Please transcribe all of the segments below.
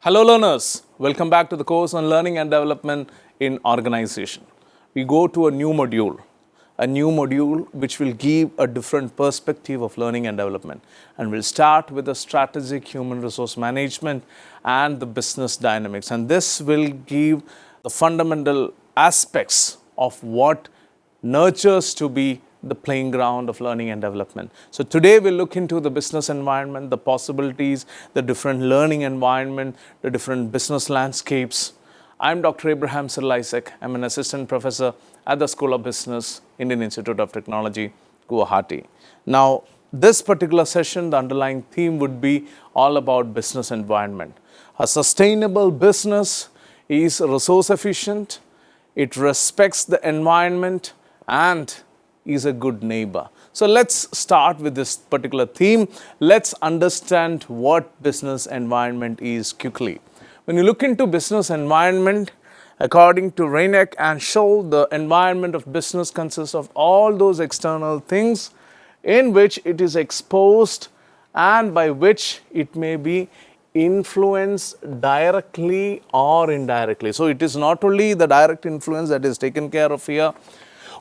Hello learners, welcome back to the course on learning and development in organization. We go to a new module which will give a different perspective of learning and development, and we'll start with the strategic human resource management and the business dynamics, and this will give the fundamental aspects of what nurtures to be the playing ground of learning and development. So today we'll look into the business environment, the possibilities, the different learning environment, the different business landscapes. I'm Dr. Abraham Cyril Issac. I'm an assistant professor at the School of Business, Indian Institute of Technology, Guwahati. Now, this particular session, the underlying theme would be all about business environment. A sustainable business is resource efficient, it respects the environment, and is a good neighbor. So let's start with this particular theme. Let's understand what business environment is quickly. When you look into business environment, according to Reineck and Scholl, the environment of business consists of all those external things in which it is exposed and by which it may be influenced directly or indirectly. So it is not only the direct influence that is taken care of here,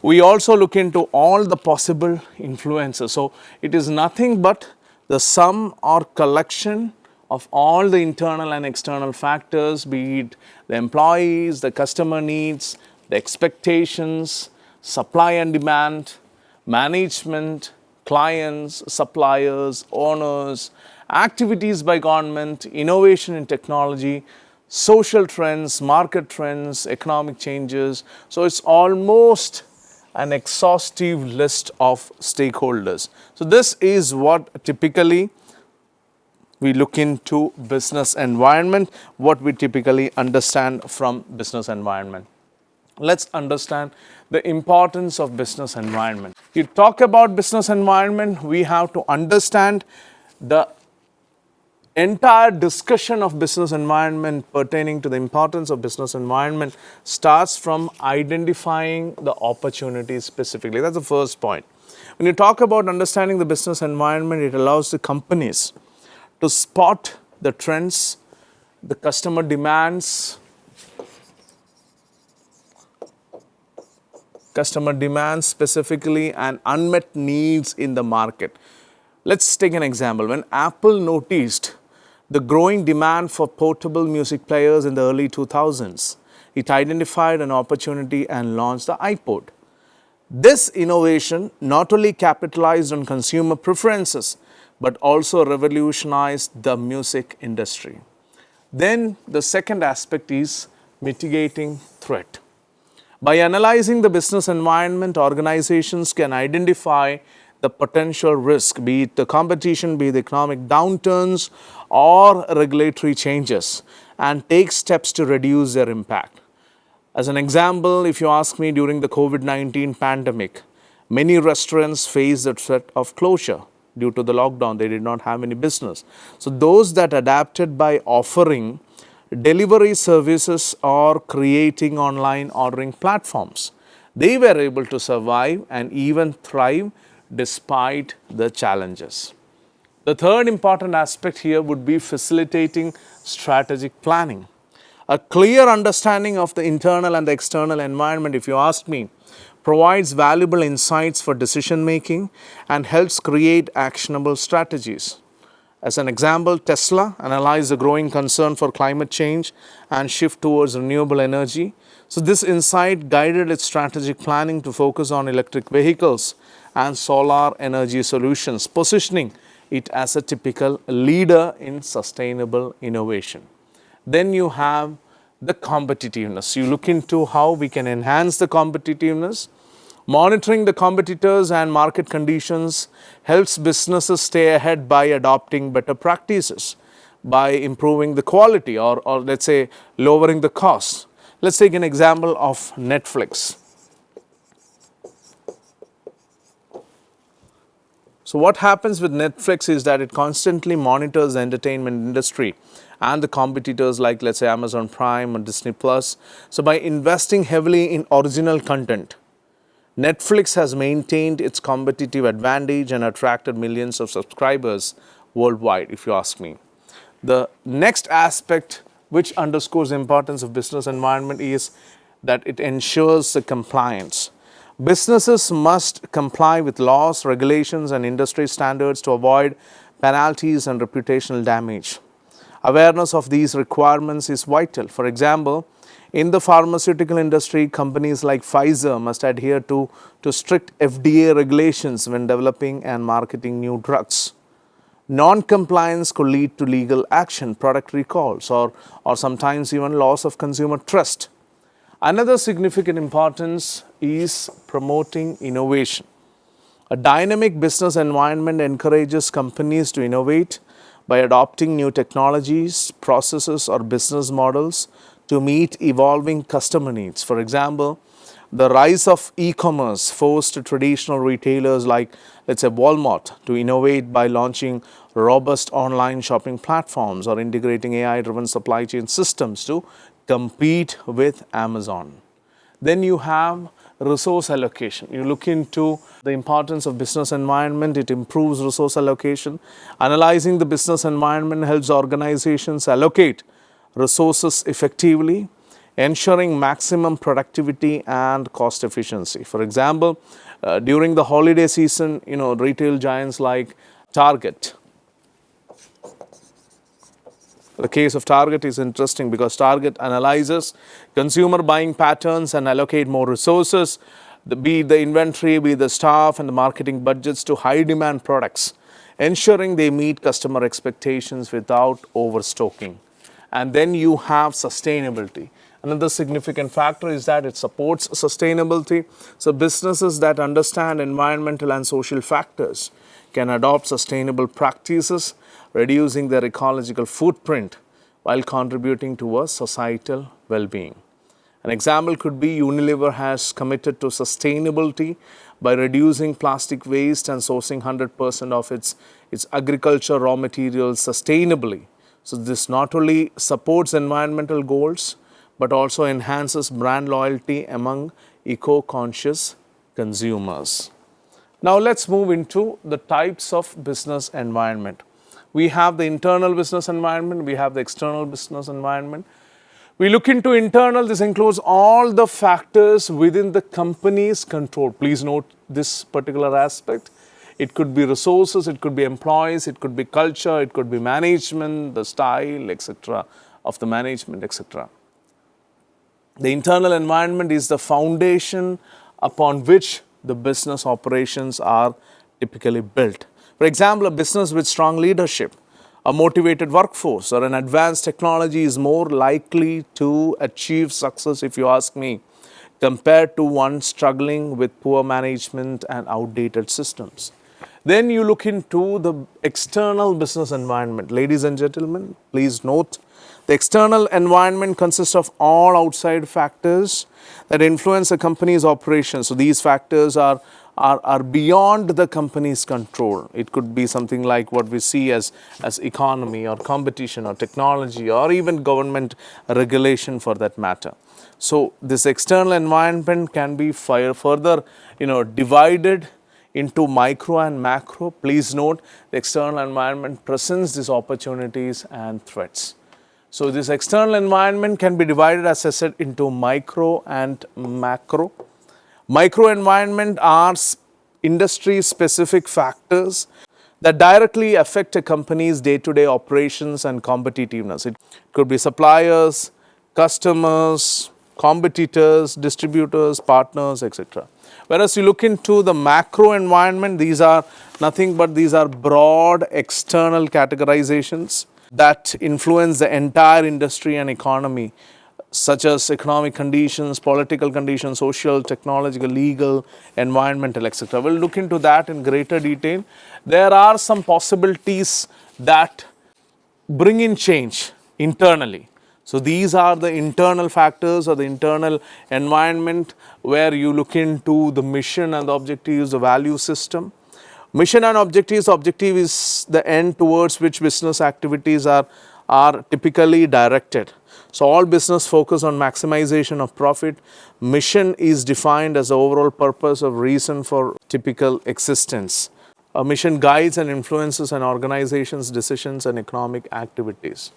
we also look into all the possible influences. So it is nothing but the sum or collection of all the internal and external factors, be it the employees, the customer needs, the expectations, supply and demand, management, clients, suppliers, owners, activities by government, innovation in technology, social trends, market trends, economic changes. So it's almost an exhaustive list of stakeholders. So this is what typically we look into business environment, what we typically understand from business environment. Let's understand the importance of business environment. You talk about business environment, we have to understand the entire discussion of business environment pertaining to the importance of business environment starts from identifying the opportunities specifically. That's the first point. When you talk about understanding the business environment, it allows the companies to spot the trends, the customer demands, specifically, and unmet needs in the market. Let's take an example. When Apple noticed the growing demand for portable music players in the early 2000s, it identified an opportunity and launched the iPod. This innovation not only capitalized on consumer preferences, but also revolutionized the music industry. Then the second aspect is mitigating threat. By analyzing the business environment, organizations can identify the potential risk, be it the competition, be it the economic downturns or regulatory changes, and take steps to reduce their impact. As an example, if you ask me, during the COVID-19 pandemic, many restaurants faced the threat of closure due to the lockdown. They did not have any business. So those that adapted by offering delivery services or creating online ordering platforms, they were able to survive and even thrive despite the challenges. The third important aspect here would be facilitating strategic planning. A clear understanding of the internal and the external environment, if you ask me, provides valuable insights for decision making and helps create actionable strategies. As an example, Tesla analyzed the growing concern for climate change and shift towards renewable energy. So this insight guided its strategic planning to focus on electric vehicles and solar energy solutions, positioning it as a typical leader in sustainable innovation. Then you have the competitiveness. You look into how we can enhance the competitiveness. Monitoring the competitors and market conditions helps businesses stay ahead by adopting better practices, by improving the quality or let's say lowering the cost. Let's take an example of Netflix. So what happens with Netflix is that it constantly monitors the entertainment industry and the competitors like, let's say, Amazon Prime or Disney Plus. So by investing heavily in original content, Netflix has maintained its competitive advantage and attracted millions of subscribers worldwide, if you ask me. The next aspect which underscores the importance of business environment is that it ensures the compliance. Businesses must comply with laws, regulations, and industry standards to avoid penalties and reputational damage. Awareness of these requirements is vital. For example, in the pharmaceutical industry, companies like Pfizer must adhere to strict FDA regulations when developing and marketing new drugs. Non-compliance could lead to legal action, product recalls, or sometimes even loss of consumer trust. Another significant importance is promoting innovation. A dynamic business environment encourages companies to innovate by adopting new technologies, processes, or business models to meet evolving customer needs. For example, the rise of e-commerce forced traditional retailers like, let's say, Walmart to innovate by launching robust online shopping platforms or integrating AI-driven supply chain systems to compete with Amazon. Then you have resource allocation. You look into the importance of business environment, it improves resource allocation. Analyzing the business environment helps organizations allocate resources effectively, ensuring maximum productivity and cost efficiency. For example, during the holiday season, retail giants like Target. The case of Target is interesting because Target analyzes consumer buying patterns and allocate more resources, be it the inventory, be it the staff and the marketing budgets to high demand products, ensuring they meet customer expectations without overstocking. And then you have sustainability. Another significant factor is that it supports sustainability. So businesses that understand environmental and social factors can adopt sustainable practices, reducing their ecological footprint while contributing to a societal well-being. An example could be Unilever has committed to sustainability by reducing plastic waste and sourcing 100% of its agriculture raw materials sustainably. So this not only supports environmental goals, but also enhances brand loyalty among eco-conscious consumers. Now let's move into the types of business environment. We have the internal business environment, we have the external business environment. We look into internal, this includes all the factors within the company's control. Please note this particular aspect. It could be resources, it could be employees, it could be culture, it could be management, the style, etc. of the management, etc. The internal environment is the foundation upon which the business operations are typically built. For example, a business with strong leadership, a motivated workforce, or an advanced technology is more likely to achieve success, if you ask me, compared to one struggling with poor management and outdated systems. Then you look into the external business environment. Ladies and gentlemen, please note, the external environment consists of all outside factors that influence a company's operations. So these factors are beyond the company's control. It could be something like what we see as economy or competition or technology or even government regulation for that matter. So this external environment can be further divided into micro and macro. Please note, the external environment presents these opportunities and threats. So this external environment can be divided, as I said, into micro and macro. Micro environment are industry-specific factors that directly affect a company's day-to-day operations and competitiveness. It could be suppliers, customers, competitors, distributors, partners, etc. Whereas you look into the macro environment, these are nothing but these are broad external categorizations that influence the entire industry and economy, such as economic conditions, political conditions, social, technological, legal, environmental, etc. We'll look into that in greater detail. There are some possibilities that bring in change internally. So these are the internal factors or the internal environment where you look into the mission and the objectives, the value system. Mission and objectives, objective is the end towards which business activities are typically directed. So all business focus on maximization of profit. Mission is defined as the overall purpose of reason for typical existence. A mission guides and influences an organization's decisions and economic activities.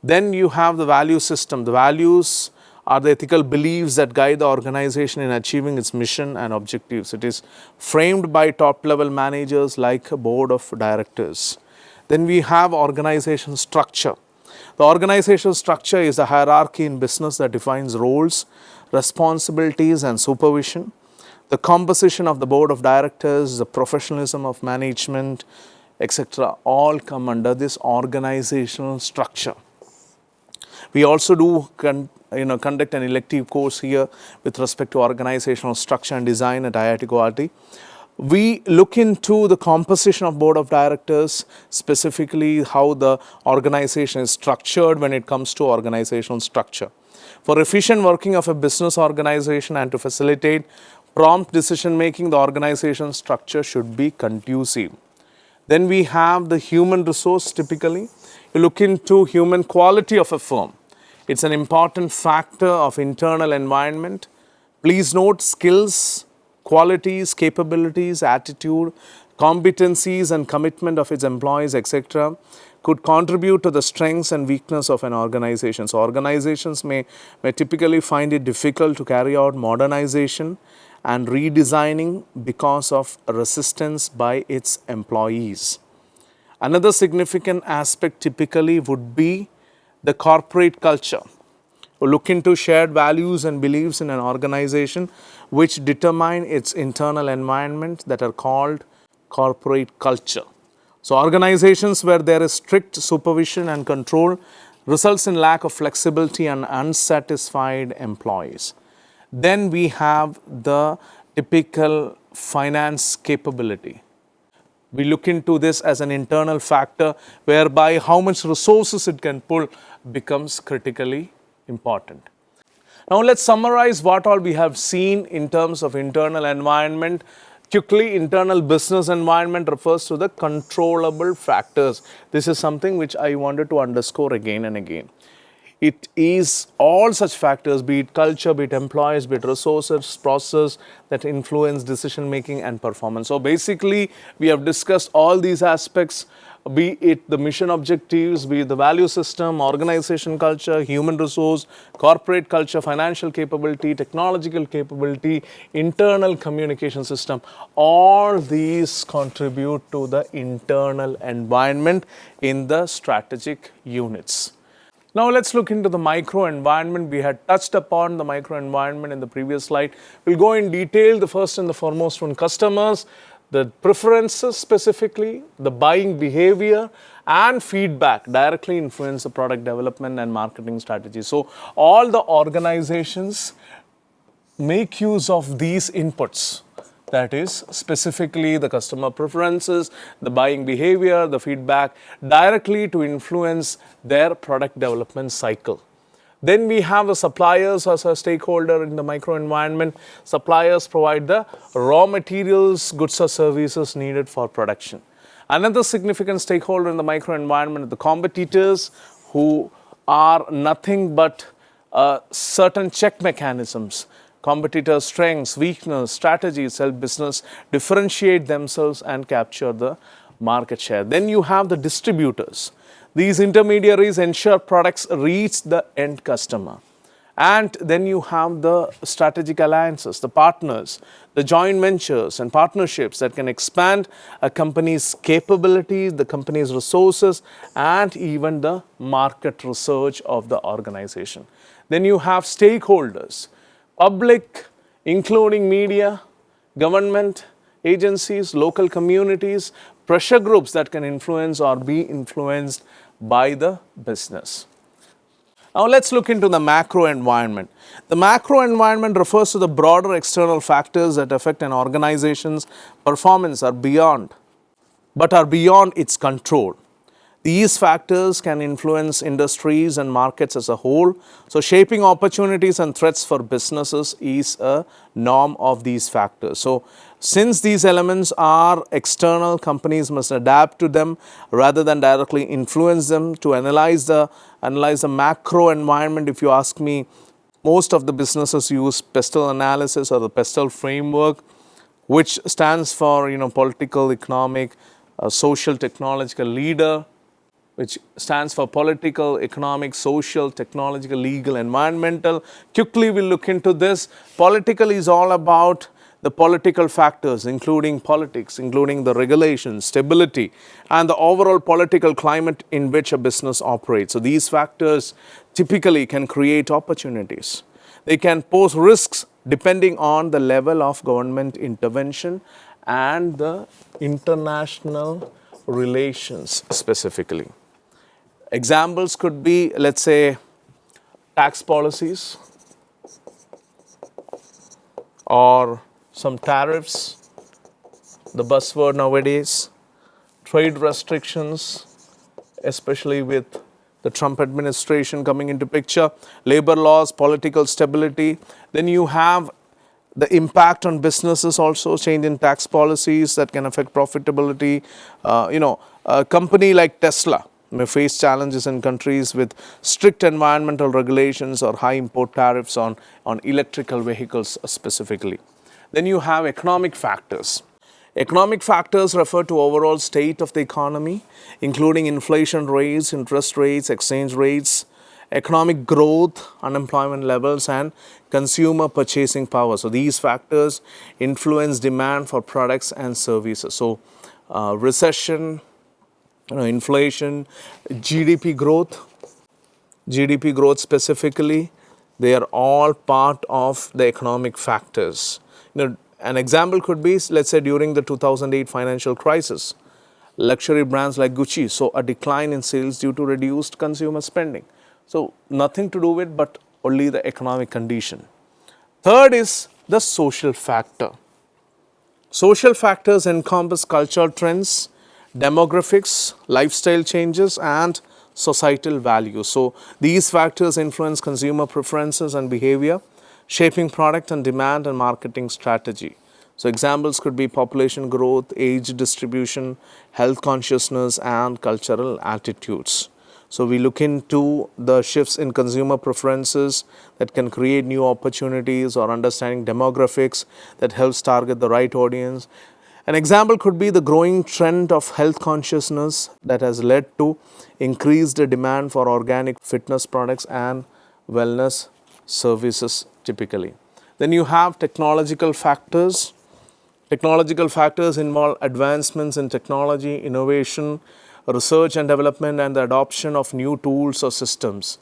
Then you have the value system. The values are the ethical beliefs that guide the organization in achieving its mission and objectives. It is framed by top level managers like a board of directors. Then we have organization structure. The organizational structure is a hierarchy in business that defines roles, responsibilities and supervision. The composition of the board of directors, the professionalism of management, etc. all come under this organizational structure. We also do conduct an elective course here with respect to organizational structure and design at IIT Guwahati. We look into the composition of board of directors, specifically how the organization is structured when it comes to organizational structure. For efficient working of a business organization and to facilitate prompt decision making, the organization structure should be conducive. Then we have the human resource. Typically, you look into human quality of a firm. It's an important factor of internal environment. Please note skills, qualities, capabilities, attitude, competencies and commitment of its employees, etc. could contribute to the strengths and weakness of an organization. So organizations may typically find it difficult to carry out modernization and redesigning because of resistance by its employees. Another significant aspect typically would be the corporate culture. We look into shared values and beliefs in an organization which determine its internal environment that are called corporate culture. So organizations where there is strict supervision and control results in lack of flexibility and unsatisfied employees. Then we have the typical finance capability. We look into this as an internal factor whereby how much resources it can pull becomes critically important. Now let's summarize what all we have seen in terms of internal environment. Quickly, internal business environment refers to the controllable factors. This is something which I wanted to underscore again and again. It is all such factors, be it culture, be it employees, be it resources, process that influence decision making and performance. So basically, we have discussed all these aspects, be it the mission objectives, be it the value system, organization culture, human resource, corporate culture, financial capability, technological capability, internal communication system. All these contribute to the internal environment in the strategic units. Now let's look into the micro environment. We had touched upon the micro environment in the previous slide. We'll go in detail. The first and the foremost one, customers, the preferences specifically, the buying behavior and feedback directly influence the product development and marketing strategy. So all the organizations make use of these inputs. That is specifically the customer preferences, the buying behavior, the feedback directly to influence their product development cycle. Then we have the suppliers as a stakeholder in the micro environment. Suppliers provide the raw materials, goods or services needed for production. Another significant stakeholder in the micro environment are the competitors, who are nothing but certain check mechanisms. Competitors' strengths, weakness, strategies help business differentiate themselves and capture the market share. Then you have the distributors. These intermediaries ensure products reach the end customer. And then you have the strategic alliances, the partners, the joint ventures and partnerships that can expand a company's capabilities, the company's resources, and even the market research of the organization. Then you have stakeholders. Public, including media, government, agencies, local communities, pressure groups that can influence or be influenced by the business. Now let's look into the macro environment. The macro environment refers to the broader external factors that affect an organization's performance but are beyond its control. These factors can influence industries and markets as a whole. So shaping opportunities and threats for businesses is a norm of these factors. So since these elements are external, companies must adapt to them rather than directly influence them. To analyze the macro environment, if you ask me, most of the businesses use PESTEL analysis or the PESTEL framework, which stands for political, economic, social, technological leader. which stands for political, economic, social, technological, legal, environmental. Quickly we'll look into this. Political is all about the political factors, including politics, including the regulations, stability, and the overall political climate in which a business operates. So these factors typically can create opportunities. They can pose risks depending on the level of government intervention and the international relations specifically. Examples could be, let's say, tax policies or some tariffs, the buzzword nowadays, trade restrictions, especially with the Trump administration coming into picture, labor laws, political stability. Then you have the impact on businesses also, change in tax policies that can affect profitability. A company like Tesla may face challenges in countries with strict environmental regulations or high import tariffs on electrical vehicles specifically. Then you have economic factors. Economic factors refer to overall state of the economy, including inflation rates, interest rates, exchange rates, economic growth, unemployment levels, and consumer purchasing power. So these factors influence demand for products and services. So recession, inflation, GDP growth specifically, they are all part of the economic factors. An example could be, let's say, during the 2008 financial crisis, luxury brands like Gucci saw a decline in sales due to reduced consumer spending. So nothing to do with, but only the economic condition. Third is the social factor. Social factors encompass cultural trends, demographics, lifestyle changes, and societal values. So these factors influence consumer preferences and behavior, shaping product and demand and marketing strategy. So examples could be population growth, age distribution, health consciousness, and cultural attitudes. So we look into the shifts in consumer preferences that can create new opportunities, or understanding demographics that helps target the right audience. An example could be the growing trend of health consciousness that has led to increased demand for organic fitness products and wellness services typically. Then you have technological factors. Technological factors involve advancements in technology, innovation, research and development, and the adoption of new tools or systems.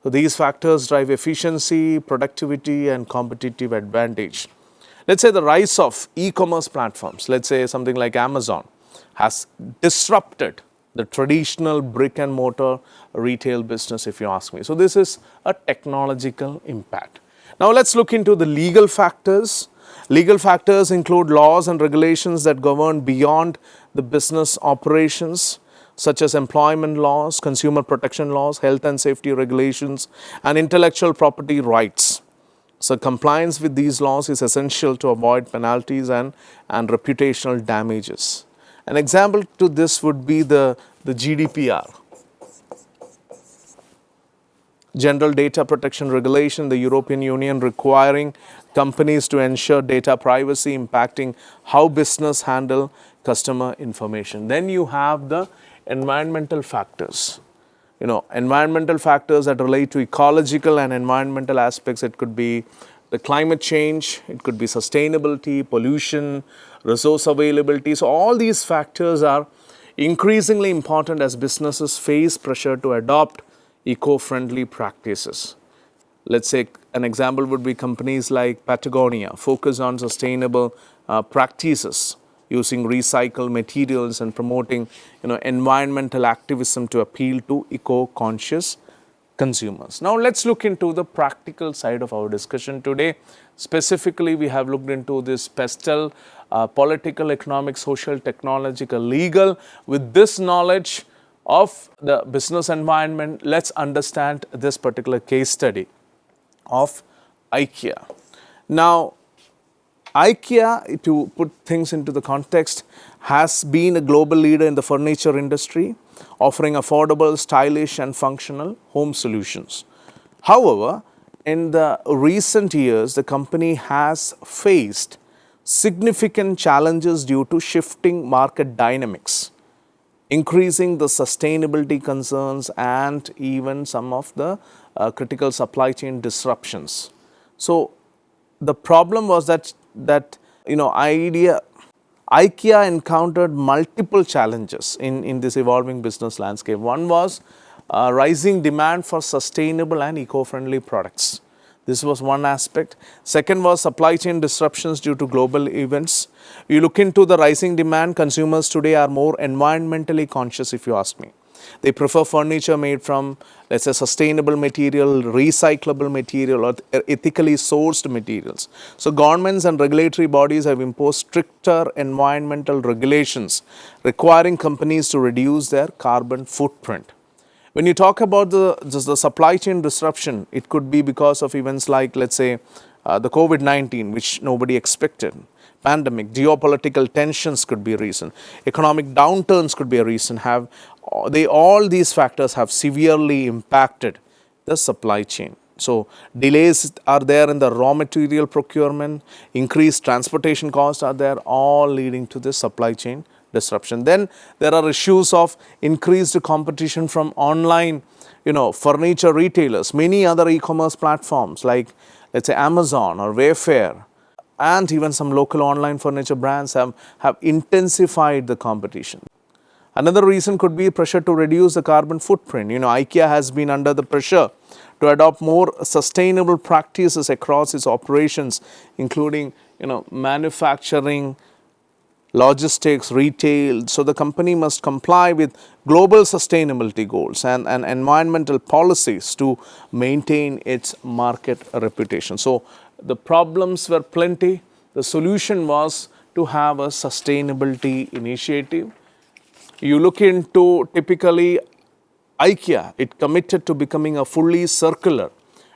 So these factors drive efficiency, productivity, and competitive advantage. Let's say the rise of e-commerce platforms, let's say something like Amazon, has disrupted the traditional brick and mortar retail business, if you ask me. So this is a technological impact. Now let's look into the legal factors. Legal factors include laws and regulations that govern beyond the business operations, such as employment laws, consumer protection laws, health and safety regulations, and intellectual property rights. So compliance with these laws is essential to avoid penalties and reputational damages. An example to this would be the GDPR, General Data Protection Regulation, the European Union, requiring companies to ensure data privacy, impacting how business handle customer information. Then you have the environmental factors. Environmental factors that relate to ecological and environmental aspects. It could be the climate change, it could be sustainability, pollution, resource availability. So all these factors are increasingly important as businesses face pressure to adopt eco-friendly practices. Let's say an example would be companies like Patagonia focus on sustainable practices, using recycled materials and promoting environmental activism to appeal to eco-conscious consumers. Now let's look into the practical side of our discussion today. Specifically, we have looked into this pestle, political, economic, social, technological, legal. With this knowledge of the business environment, let's understand this particular case study of IKEA. Now, IKEA, to put things into the context, has been a global leader in the furniture industry, offering affordable, stylish, and functional home solutions. However, in the recent years, the company has faced significant challenges due to shifting market dynamics, increasing the sustainability concerns and even some of the critical supply chain disruptions. So the problem was that IKEA encountered multiple challenges in this evolving business landscape. One was rising demand for sustainable and eco-friendly products. This was one aspect. Second was supply chain disruptions due to global events. You look into the rising demand, consumers today are more environmentally conscious, if you ask me. They prefer furniture made from, let's say, sustainable material, recyclable material, or ethically sourced materials. So governments and regulatory bodies have imposed stricter environmental regulations requiring companies to reduce their carbon footprint. When you talk about the supply chain disruption, it could be because of events like, let's say, the COVID-19, which nobody expected. Pandemic, geopolitical tensions could be a reason. Economic downturns could be a reason. All these factors have severely impacted the supply chain. So delays are there in the raw material procurement, increased transportation costs are there, all leading to this supply chain disruption. Then there are issues of increased competition from online, furniture retailers, many other e-commerce platforms like, let's say, Amazon or Wayfair, and even some local online furniture brands have intensified the competition. Another reason could be pressure to reduce the carbon footprint. IKEA has been under the pressure to adopt more sustainable practices across its operations, including, manufacturing, logistics, retail. So the company must comply with global sustainability goals and environmental policies to maintain its market reputation. So the problems were plenty. The solution was to have a sustainability initiative. You look into typically IKEA, it committed to becoming a fully circular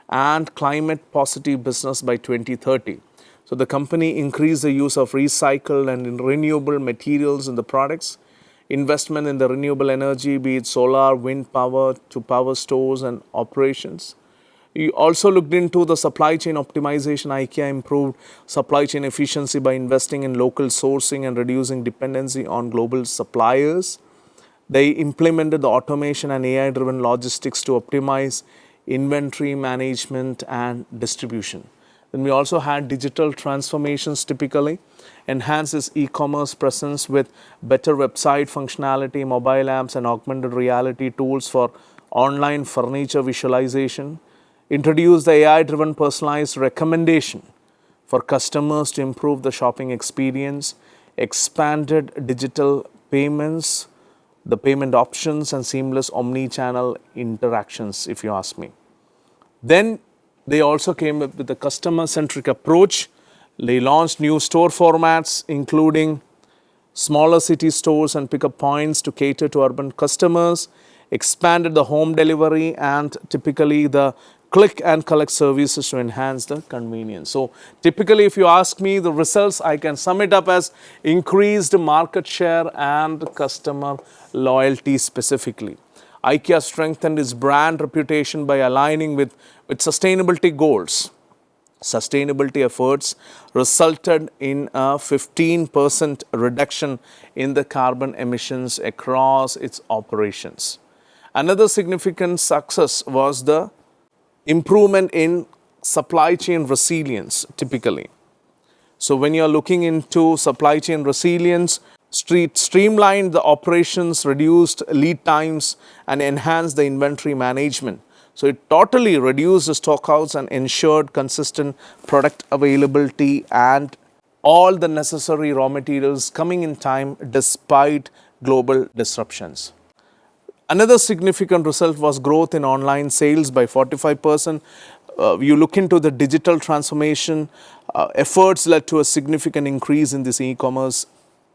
and climate positive business by 2030. So the company increased the use of recycled and renewable materials in the products, investment in the renewable energy, be it solar, wind power, to power stores and operations. You also looked into the supply chain optimization. IKEA improved supply chain efficiency by investing in local sourcing and reducing dependency on global suppliers. They implemented the automation and AI-driven logistics to optimize inventory management and distribution. Then we also had digital transformations, typically enhance its e-commerce presence with better website functionality, mobile apps and augmented reality tools for online furniture visualization. Introduce the AI-driven personalized recommendation for customers to improve the shopping experience, expanded digital payments, the payment options and seamless omni-channel interactions, if you ask me. Then they also came up with a customer-centric approach. They launched new store formats, including smaller city stores and pickup points to cater to urban customers, expanded the home delivery and typically the click and collect services to enhance the convenience. So typically, if you ask me the results, I can sum it up as increased market share and customer loyalty specifically. IKEA strengthened its brand reputation by aligning with sustainability goals. Sustainability efforts resulted in a 15% reduction in the carbon emissions across its operations. Another significant success was the improvement in supply chain resilience, typically. So when you're looking into supply chain resilience, streamlined the operations, reduced lead times and enhanced the inventory management. So it totally reduced the stockouts and ensured consistent product availability and all the necessary raw materials coming in time despite global disruptions. Another significant result was growth in online sales by 45%. You look into the digital transformation, efforts led to a significant increase in this e-commerce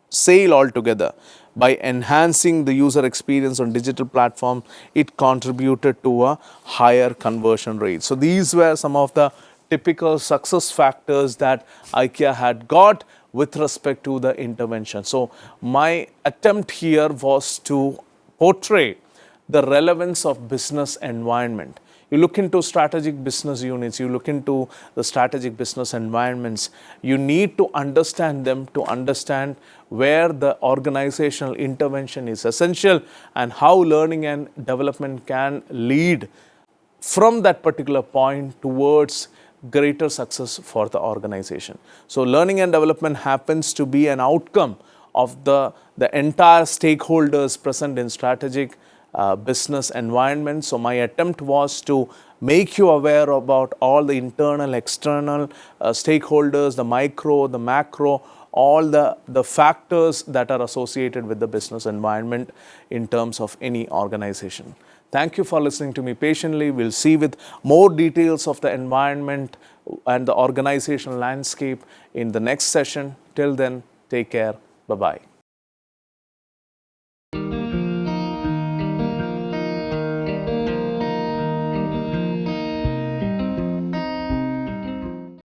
sale altogether. By enhancing the user experience on digital platform, it contributed to a higher conversion rate. So these were some of the typical success factors that IKEA had got with respect to the intervention. So my attempt here was to portray the relevance of business environment. You look into strategic business units, you look into the strategic business environments. You need to understand them to understand where the organizational intervention is essential and how learning and development can lead from that particular point towards greater success for the organization. So learning and development happens to be an outcome of the entire stakeholders present in strategic business environment. So my attempt was to make you aware about all the internal, external stakeholders, the micro, the macro, all the factors that are associated with the business environment in terms of any organization. Thank you for listening to me patiently. We'll see with more details of the environment and the organizational landscape in the next session. Till then, take care. Bye-bye.